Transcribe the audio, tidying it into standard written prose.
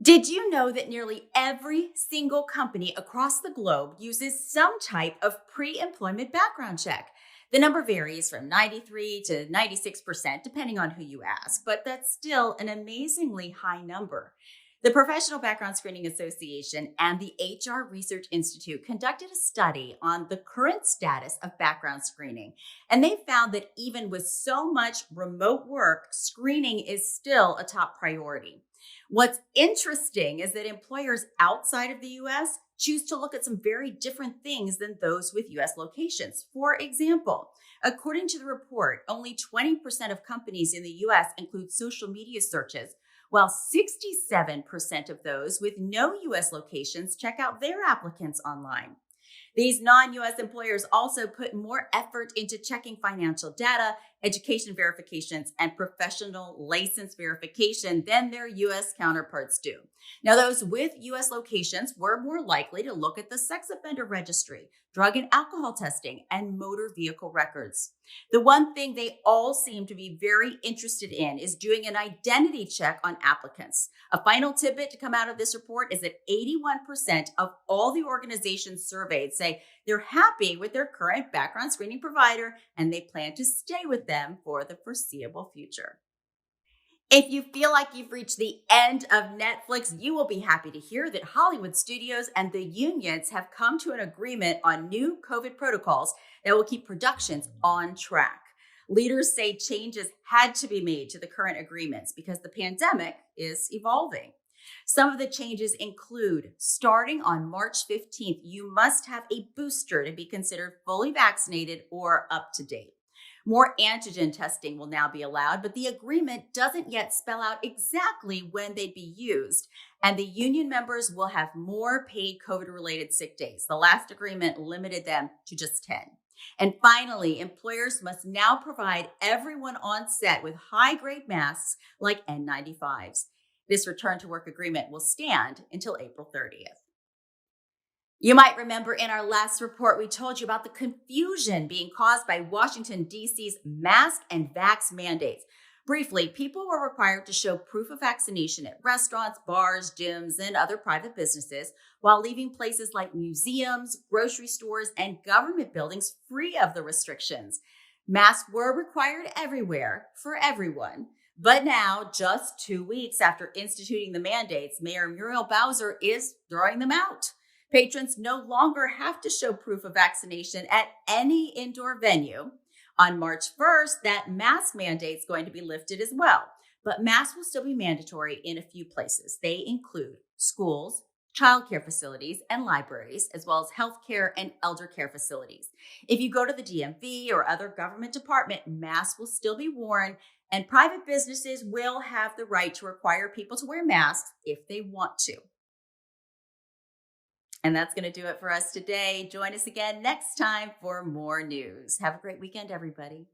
Did you know that nearly every single company across the globe uses some type of pre employment background check? The number varies from 93 to 96%, depending on who you ask, but that's still an amazingly high number. The Professional Background Screening Association and the HR Research Institute conducted a study on the current status of background screening, and they found that even with so much remote work, screening is still a top priority. What's interesting is that employers outside of the US choose to look at some very different things than those with US locations. For example, according to the report, only 20% of companies in the US include social media searches, while 67% of those with no US locations check out their applicants online. These non US employers also put more effort into checking financial data, education verifications, and professional license verification than their US counterparts do. Now, those with US locations were more likely to look at the sex offender registry, drug and alcohol testing, and motor vehicle records. The one thing they all seem to be very interested in is doing an identity check on applicants. A final tidbit to come out of this report is that 81% of all the organizations surveyed say they're happy with their current background screening provider and they plan to stay with them for the foreseeable future. If you feel like you've reached the end of Netflix, you will be happy to hear that Hollywood studios and the unions have come to an agreement on new COVID protocols that will keep productions on track. Leaders say changes had to be made to the current agreements because the pandemic is evolving. Some of the changes include starting on March 15th, you must have a booster to be considered fully vaccinated or up to date. More antigen testing will now be allowed, but the agreement doesn't yet spell out exactly when they'd be used. And the union members will have more paid COVID related sick days. The last agreement limited them to just 10. And finally, employers must now provide everyone on set with high grade masks like N95s. This return to work agreement will stand until April 30th. You might remember in our last report, we told you about the confusion being caused by Washington, D.C.'s mask and vax mandates. Briefly, people were required to show proof of vaccination at restaurants, bars, gyms, and other private businesses while leaving places like museums, grocery stores, and government buildings free of the restrictions. Masks were required everywhere for everyone. But now, just 2 weeks after instituting the mandates, Mayor Muriel Bowser is throwing them out. Patrons no longer have to show proof of vaccination at any indoor venue. On March 1st, that mask mandate is going to be lifted as well. But masks will still be mandatory in a few places. They include schools, childcare facilities, and libraries, as well as healthcare and elder care facilities. If you go to the DMV or other government department, masks will still be worn, and private businesses will have the right to require people to wear masks if they want to. And that's going to do it for us today. Join us again next time for more news. Have a great weekend, everybody.